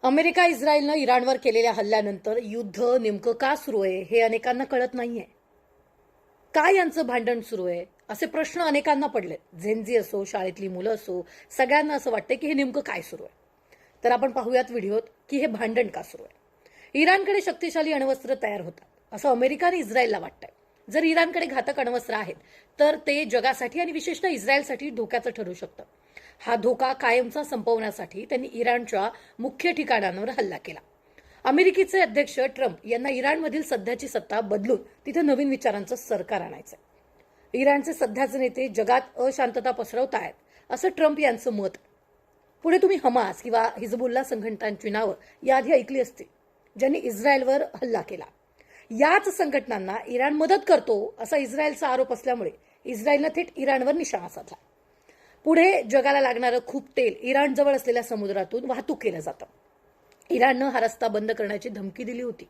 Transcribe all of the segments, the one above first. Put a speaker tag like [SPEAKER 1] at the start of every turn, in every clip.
[SPEAKER 1] America इस्रायलनं इराणवर केलेल्या हल्ल्यानंतर युद्ध नेमकं का सुरू आहे हे अनेकांना कळत नाहीये. का यांचं भांडण सुरू आहे असे प्रश्न अनेकांना पडले. झेनझी असो, शाळेतली मुलं असो, सगळ्यांना असं वाटतं की हे नेमकं काय सुरू आहे. तर आपण पाहूयात व्हिडिओत की हे भांडण का सुरू आहे. इराणकडे शक्तिशाली अण्वस्त्र तयार होतात असं अमेरिका आणि इस्रायलला वाटतंय. जर इराणकडे घातक अण्वस्त्र आहेत तर ते जगासाठी आणि विशेषतः इस्रायलसाठी धोक्याचं ठरू शकतं. हा धोका कायमचा संपवण्यासाठी त्यांनी इराणच्या मुख्य ठिकाणांवर हल्ला केला. अमेरिकेचे अध्यक्ष ट्रम्प यांना इराणमधील सध्याची सत्ता बदलून तिथे नवीन विचारांचं सरकार आणायचंय. इराणचे सध्याचे नेते जगात अशांतता पसरवतायत असं ट्रम्प यांचं मत. पुढे तुम्ही हमास किंवा हिजबुल्ला संघटनांची नावं याआधी ऐकली असतील, ज्यांनी इस्रायलवर हल्ला केला. याच संघटनांना इराण मदत करतो असा इस्रायलचा आरोप असल्यामुळे इस्रायलनं थेट इराणवर निशाणा साधला. पुढे जगाला लागणारं खूप तेल इराणजवळ असलेल्या समुद्रातून वाहतूक केलं जातं. इराणनं हा रस्ता बंद करण्याची धमकी दिली होती.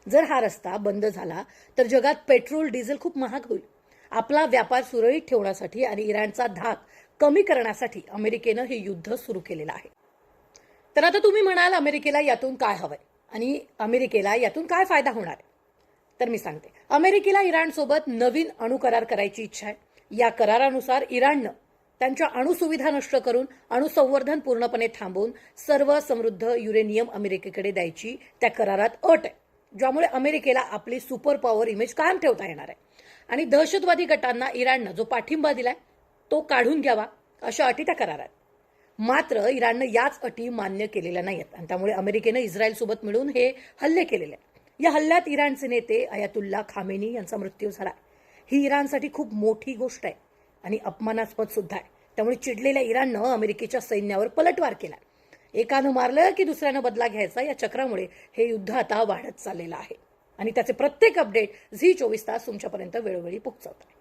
[SPEAKER 1] जर हा रस्ता बंद झाला तर जगात पेट्रोल डिझेल खूप महाग होईल. आपला व्यापार सुरळीत ठेवण्यासाठी आणि इराणचा धाक कमी करण्यासाठी अमेरिकेनं हे युद्ध सुरू केलेलं आहे. तर आता तुम्ही म्हणाल अमेरिकेला यातून काय हवंय आणि अमेरिकेला यातून काय फायदा होणार आहे. तर मी सांगते, अमेरिकेला इराणसोबत नवीन अणुकरार करायची इच्छा आहे. या करारानुसार इराणनं त्यांच्या अणुसुविधा नष्ट करून अणुसंवर्धन पूर्णपणे थांबवून सर्व समृद्ध युरेनियम अमेरिकेकडे द्यायची त्या करारात अट आहे, ज्यामुळे अमेरिकेला आपली सुपर पॉवर इमेज कायम ठेवता येणार आहे. आणि दहशतवादी गटांना इराणनं जो पाठिंबा दिलाय तो काढून घ्यावा अशा अटी त्या करारात. मात्र इराणनं याच अटी मान्य केलेल्या नाहीत आणि त्यामुळे अमेरिकेनं इस्रायलसोबत मिळून हे हल्ले केलेले आहेत. या हल्ल्यात इराणचे नेते अयातुल्ला खामेनी यांचा मृत्यू झाला. ही इराणसाठी खूप मोठी गोष्ट आहे आणि अपमानास्पद सुद्धा आहे. त्यामुळे चिडलेल्या इराणनं अमेरिकेच्या सैन्यावर पलटवार केला. एकानं मारलं की दुसऱ्यानं बदला घ्यायचा, या चक्रामुळे हे युद्ध आता वाढत चाललेलं आहे आणि त्याचे प्रत्येक अपडेट झी 24 तास तुमच्यापर्यंत वेळोवेळी पोहोचवत आहे.